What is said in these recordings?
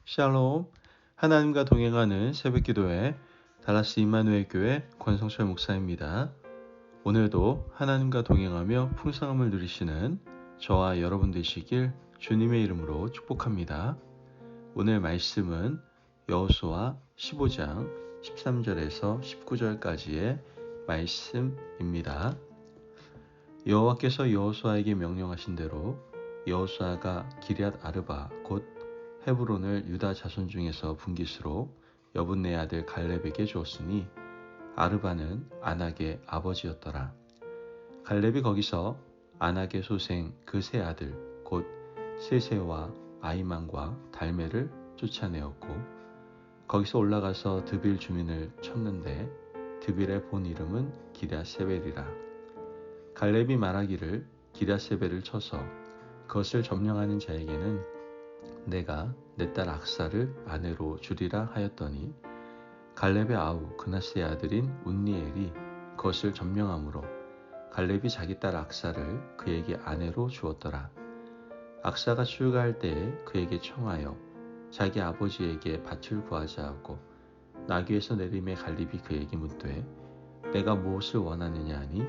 샬롬, 하나님과 동행하는 새벽기도회 달라스 임마누엘 교회 권성철 목사입니다. 오늘도 하나님과 동행하며 풍성함을 누리시는 저와 여러분 되시길 주님의 이름으로 축복합니다. 오늘 말씀은 여호수아 15장 13절에서 19절까지의 말씀입니다. 여호와께서 여호수아에게 명령하신 대로 여호수아가 기럇 아르바 곧 헤브론을 유다 자손 중에서 분깃으로 여분네 아들 갈렙에게 주었으니 아르바는 아낙의 아버지였더라. 갈렙이 거기서 아낙의 소생 그 세 아들 곧 세세와 아이만과 달메를 쫓아내었고 거기서 올라가서 드빌 주민을 쳤는데 드빌의 본 이름은 기럇세벨이라. 갈렙이 말하기를 기럇세벨을 쳐서 그것을 점령하는 자에게는 내가 내 딸 악사를 아내로 주리라 하였더니 갈렙의 아우 그나스의 아들인 운니엘이 그것을 점령함으로 갈렙이 자기 딸 악사를 그에게 아내로 주었더라. 악사가 출가할 때에 그에게 청하여 자기 아버지에게 밭을 구하자 하고 나귀에서 내림에 갈렙이 그에게 묻되 내가 무엇을 원하느냐 하니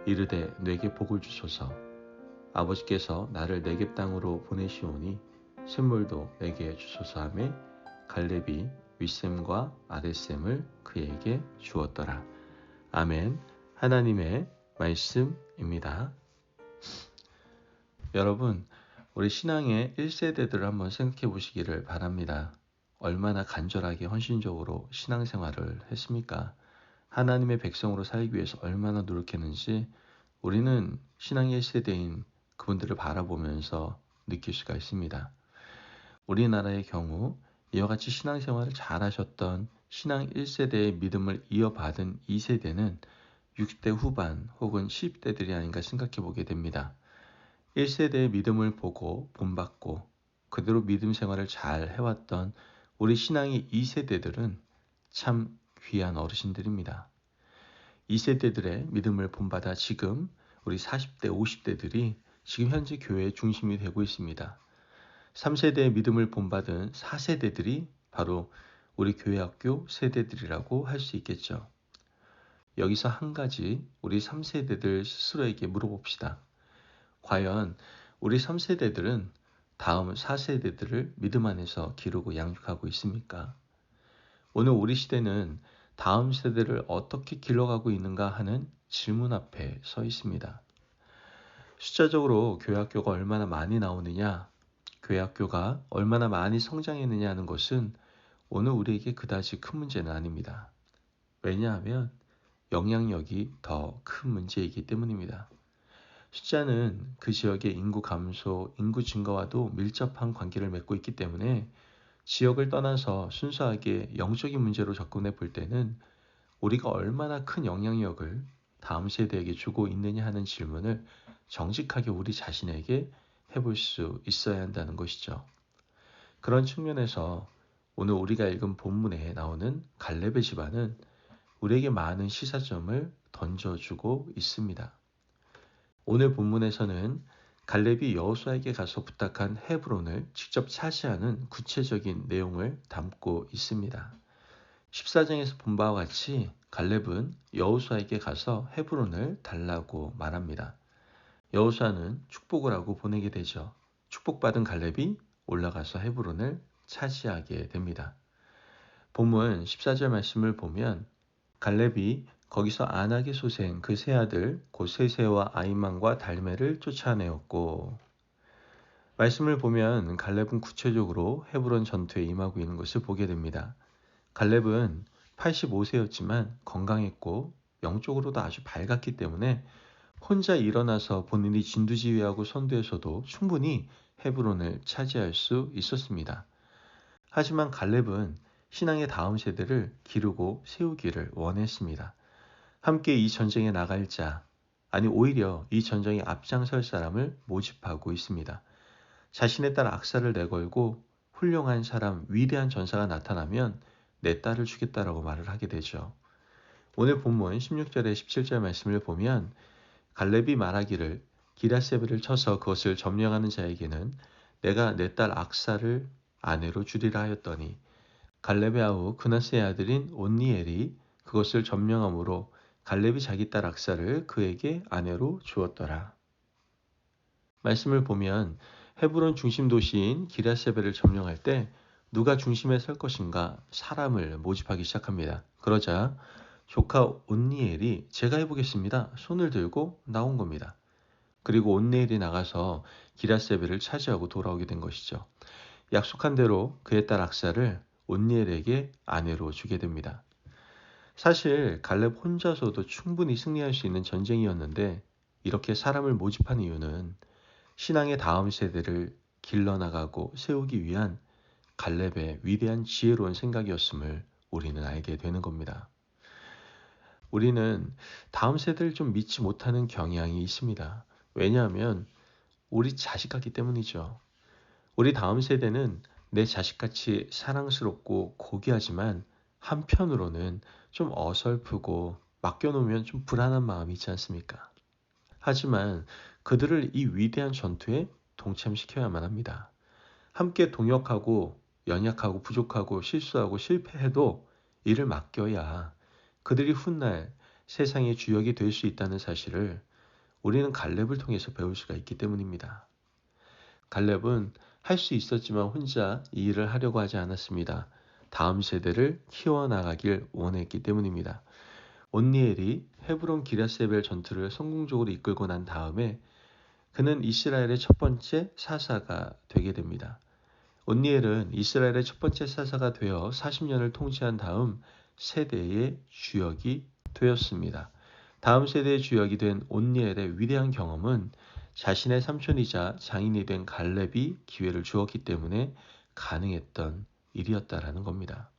이르되 내게 복을 주소서. 아버지께서 나를 네겝 땅으로 보내시오니 샘물도 내게 주소서 하매 갈렙이 윗샘과 아랫샘을 그에게 주었더라. 아멘. 하나님의 말씀입니다. 여러분, 우리 신앙의 1세대들을 한번 생각해 보시기를 바랍니다. 얼마나 간절하게 헌신적으로 신앙생활을 했습니까? 하나님의 백성으로 살기 위해서 얼마나 노력했는지 우리는 신앙의 1세대인 그분들을 바라보면서 느낄 수가 있습니다. 우리나라의 경우 이와 같이 신앙생활을 잘 하셨던 신앙 1세대의 믿음을 이어받은 2세대는 60대 후반 혹은 10대들이 아닌가 생각해 보게 됩니다. 1세대의 믿음을 보고 본받고 그대로 믿음 생활을 잘 해왔던 우리 신앙의 2세대들은 참 귀한 어르신들입니다. 2세대들의 믿음을 본받아 지금 우리 40대, 50대들이 지금 현재 교회의 중심이 되고 있습니다. 3세대의 믿음을 본받은 4세대들이 바로 우리 교회학교 세대들이라고 할 수 있겠죠. 여기서 한 가지 우리 3세대들 스스로에게 물어봅시다. 과연 우리 3세대들은 다음 4세대들을 믿음 안에서 기르고 양육하고 있습니까? 오늘 우리 시대는 다음 세대를 어떻게 길러가고 있는가 하는 질문 앞에 서 있습니다. 숫자적으로 교회학교가 얼마나 많이 나오느냐, 교회학교가 얼마나 많이 성장했느냐 하는 것은 오늘 우리에게 그다지 큰 문제는 아닙니다. 왜냐하면 영향력이 더 큰 문제이기 때문입니다. 숫자는 그 지역의 인구 감소, 인구 증가와도 밀접한 관계를 맺고 있기 때문에 지역을 떠나서 순수하게 영적인 문제로 접근해 볼 때는 우리가 얼마나 큰 영향력을 다음 세대에게 주고 있느냐 하는 질문을 정직하게 우리 자신에게 해볼 수 있어야 한다는 것이죠. 그런 측면에서 오늘 우리가 읽은 본문에 나오는 갈렙의 집안은 우리에게 많은 시사점을 던져주고 있습니다. 오늘 본문에서는 갈렙이 여호수아에게 가서 부탁한 헤브론을 직접 차지하는 구체적인 내용을 담고 있습니다. 14장에서 본 바와 같이 갈렙은 여호수아에게 가서 헤브론을 달라고 말합니다. 여호수아는 축복을 하고 보내게 되죠. 축복받은 갈렙이 올라가서 헤브론을 차지하게 됩니다. 본문 14절 말씀을 보면 갈렙이 거기서 아낙의 소생 그 세 아들 곧 세세와 아이만과 달메를 쫓아내었고, 말씀을 보면 갈렙은 구체적으로 헤브론 전투에 임하고 있는 것을 보게 됩니다. 갈렙은 85세였지만 건강했고 영적으로도 아주 밝았기 때문에 혼자 일어나서 본인이 진두지휘하고 선두에서도 충분히 헤브론을 차지할 수 있었습니다. 하지만 갈렙은 신앙의 다음 세대를 기르고 세우기를 원했습니다. 함께 이 전쟁에 나갈 자, 아니 오히려 이 전쟁에 앞장설 사람을 모집하고 있습니다. 자신의 딸 악사를 내걸고 훌륭한 사람, 위대한 전사가 나타나면 내 딸을 주겠다라고 말을 하게 되죠. 오늘 본문 16절에 17절 말씀을 보면 갈렙이 말하기를 기럇세벨을 쳐서 그것을 점령하는 자에게는 내가 내 딸 악사를 아내로 주리라 하였더니 갈렙의 아우 그나스의 아들인 온니엘이 그것을 전명함으로 갈렙이 자기 딸 악사를 그에게 아내로 주었더라. 말씀을 보면 헤브론 중심 도시인 기랴세벨을 점령할 때 누가 중심에 설 것인가 사람을 모집하기 시작합니다. 그러자 조카 온니엘이 제가 해보겠습니다. 손을 들고 나온 겁니다. 그리고 온니엘이 나가서 기랴세벨을 차지하고 돌아오게 된 것이죠. 약속한 대로 그의 딸 악사를 온니엘에게 아내로 주게 됩니다. 사실 갈렙 혼자서도 충분히 승리할 수 있는 전쟁이었는데 이렇게 사람을 모집한 이유는 신앙의 다음 세대를 길러나가고 세우기 위한 갈렙의 위대한 지혜로운 생각이었음을 우리는 알게 되는 겁니다. 우리는 다음 세대를 좀 믿지 못하는 경향이 있습니다. 왜냐하면 우리 자식 같기 때문이죠. 우리 다음 세대는 내 자식같이 사랑스럽고 고귀하지만 한편으로는 좀 어설프고 맡겨놓으면 좀 불안한 마음이 있지 않습니까? 하지만 그들을 이 위대한 전투에 동참시켜야만 합니다. 함께 동역하고 연약하고 부족하고 실수하고 실패해도 이를 맡겨야 그들이 훗날 세상의 주역이 될 수 있다는 사실을 우리는 갈렙을 통해서 배울 수가 있기 때문입니다. 갈렙은 할 수 있었지만 혼자 이 일을 하려고 하지 않았습니다. 다음 세대를 키워나가길 원했기 때문입니다. 온니엘이 헤브론 기랴세벨 전투를 성공적으로 이끌고 난 다음에 그는 이스라엘의 첫 번째 사사가 되게 됩니다. 온니엘은 이스라엘의 첫 번째 사사가 되어 40년을 통치한 다음 세대의 주역이 되었습니다. 다음 세대의 주역이 된 온니엘의 위대한 경험은 자신의 삼촌이자 장인이 된 갈렙이 기회를 주었기 때문에 가능했던 일이었다라는 겁니다.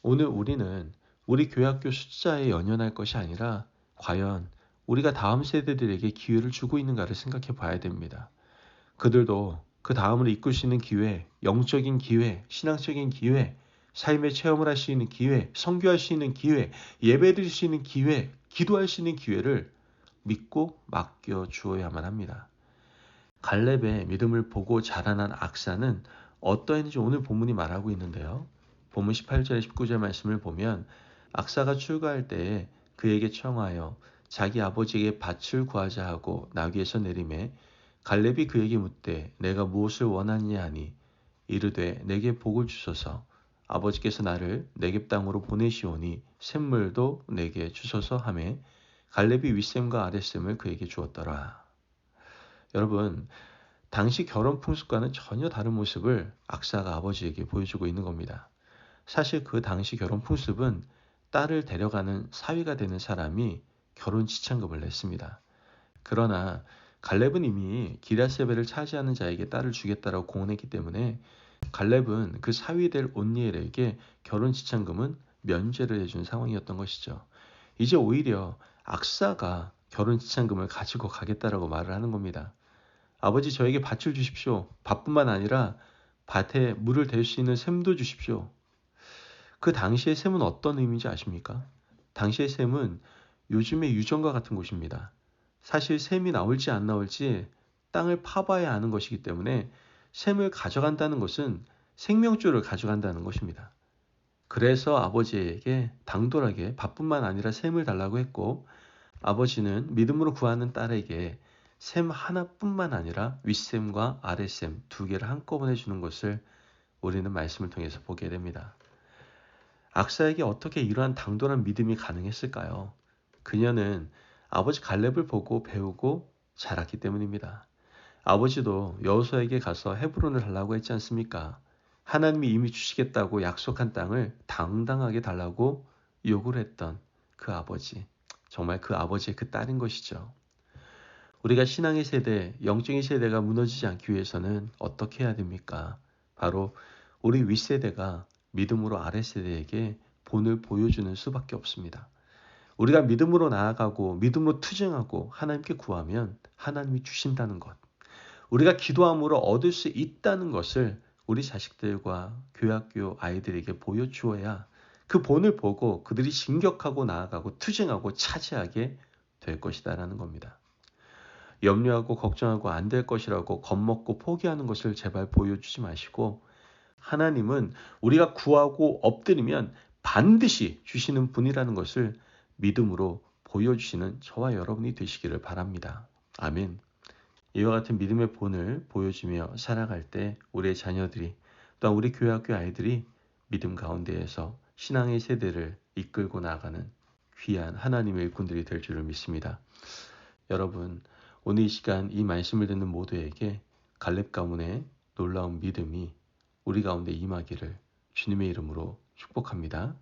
오늘 우리는 우리 교회학교 숫자에 연연할 것이 아니라 과연 우리가 다음 세대들에게 기회를 주고 있는가를 생각해 봐야 됩니다. 그들도 그 다음을 이끌 수 있는 기회, 영적인 기회, 신앙적인 기회, 삶의 체험을 할 수 있는 기회, 선교할 수 있는 기회, 예배드릴 수 있는 기회, 기도할 수 있는 기회를 믿고 맡겨 주어야만 합니다. 갈렙의 믿음을 보고 자라난 악사는 어떠했는지 오늘 본문이 말하고 있는데요. 본문 18절 19절 말씀을 보면 악사가 출가할 때에 그에게 청하여 자기 아버지에게 밭을 구하자 하고 나귀에서 내리매 갈렙이 그에게 묻되 내가 무엇을 원하느냐 하니 이르되 내게 복을 주소서 아버지께서 나를 네겝 땅으로 보내시오니 샘물도 내게 주소서 하매 갈렙이 윗샘과 아랫샘을 그에게 주었더라. 여러분, 당시 결혼 풍습과는 전혀 다른 모습을 악사가 아버지에게 보여주고 있는 겁니다. 사실 그 당시 결혼 풍습은 딸을 데려가는 사위가 되는 사람이 결혼 지참금을 냈습니다. 그러나 갈렙은 이미 기랴세벨을 차지하는 자에게 딸을 주겠다라고 공언했기 때문에 갈렙은 그 사위 될 온니엘에게 결혼 지참금은 면제를 해준 상황이었던 것이죠. 이제 오히려 악사가 결혼 지참금을 가지고 가겠다라고 말을 하는 겁니다. 아버지 저에게 밭을 주십시오. 밭뿐만 아니라 밭에 물을 댈 수 있는 샘도 주십시오. 그 당시의 샘은 어떤 의미인지 아십니까? 당시의 샘은 요즘의 유전과 같은 곳입니다. 사실 샘이 나올지 안 나올지 땅을 파봐야 아는 것이기 때문에 샘을 가져간다는 것은 생명줄을 가져간다는 것입니다. 그래서 아버지에게 당돌하게 밭뿐만 아니라 샘을 달라고 했고 아버지는 믿음으로 구하는 딸에게 샘 하나뿐만 아니라 윗샘과 아랫샘 두 개를 한꺼번에 주는 것을 우리는 말씀을 통해서 보게 됩니다. 악사에게 어떻게 이러한 당돌한 믿음이 가능했을까요? 그녀는 아버지 갈렙을 보고 배우고 자랐기 때문입니다. 아버지도 여호수아에게 가서 헤브론을 달라고 했지 않습니까? 하나님이 이미 주시겠다고 약속한 땅을 당당하게 달라고 요구를 했던 그 아버지. 정말 그 아버지의 그 딸인 것이죠. 우리가 신앙의 세대, 영적인 세대가 무너지지 않기 위해서는 어떻게 해야 됩니까? 바로 우리 윗세대가 믿음으로 아랫세대에게 본을 보여주는 수밖에 없습니다. 우리가 믿음으로 나아가고 믿음으로 투쟁하고 하나님께 구하면 하나님이 주신다는 것. 우리가 기도함으로 얻을 수 있다는 것을 우리 자식들과 교회학교 아이들에게 보여주어야 그 본을 보고 그들이 진격하고 나아가고 투쟁하고 차지하게 될 것이다라는 겁니다. 염려하고 걱정하고 안 될 것이라고 겁먹고 포기하는 것을 제발 보여주지 마시고 하나님은 우리가 구하고 엎드리면 반드시 주시는 분이라는 것을 믿음으로 보여주시는 저와 여러분이 되시기를 바랍니다. 아멘. 이와 같은 믿음의 본을 보여주며 살아갈 때 우리의 자녀들이 또한 우리 교회학교 아이들이 믿음 가운데에서 신앙의 세대를 이끌고 나가는 귀한 하나님의 일꾼들이 될 줄을 믿습니다. 여러분, 오늘 이 시간 이 말씀을 듣는 모두에게 갈렙 가문의 놀라운 믿음이 우리 가운데 임하기를 주님의 이름으로 축복합니다.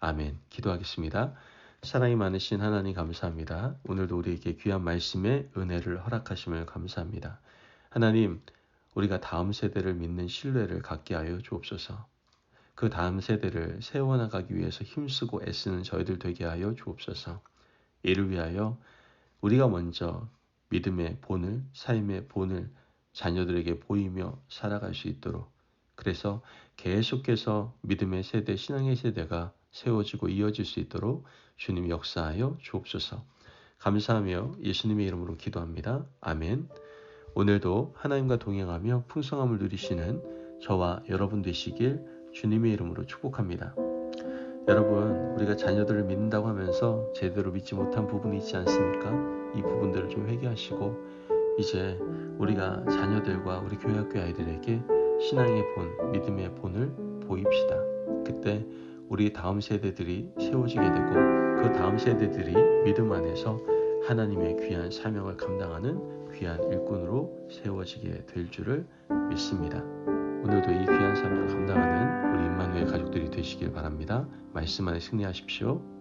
아멘. 기도하겠습니다. 사랑이 많으신 하나님 감사합니다. 오늘도 우리에게 귀한 말씀의 은혜를 허락하심을 감사합니다. 하나님, 우리가 다음 세대를 믿는 신뢰를 갖게 하여 주옵소서. 그 다음 세대를 세워나가기 위해서 힘쓰고 애쓰는 저희들 되게 하여 주옵소서. 이를 위하여 우리가 먼저 믿음의 본을, 삶의 본을 자녀들에게 보이며 살아갈 수 있도록, 그래서 계속해서 믿음의 세대, 신앙의 세대가 세워지고 이어질 수 있도록 주님 역사하여 주옵소서. 감사하며 예수님의 이름으로 기도합니다. 아멘. 오늘도 하나님과 동행하며 풍성함을 누리시는 저와 여러분 되시길 주님의 이름으로 축복합니다. 여러분, 우리가 자녀들을 믿는다고 하면서 제대로 믿지 못한 부분이 있지 않습니까? 이 부분들을 좀 회개하시고 이제 우리가 자녀들과 우리 교회학교 아이들에게 신앙의 본, 믿음의 본을 보입시다. 그때 우리 다음 세대들이 세워지게 되고 그 다음 세대들이 믿음 안에서 하나님의 귀한 사명을 감당하는 귀한 일꾼으로 세워지게 될 줄을 믿습니다. 오늘도 이 귀한 사명을 감당하는 우리 임마누엘 가족들이 되시길 바랍니다. 말씀 안에 승리하십시오.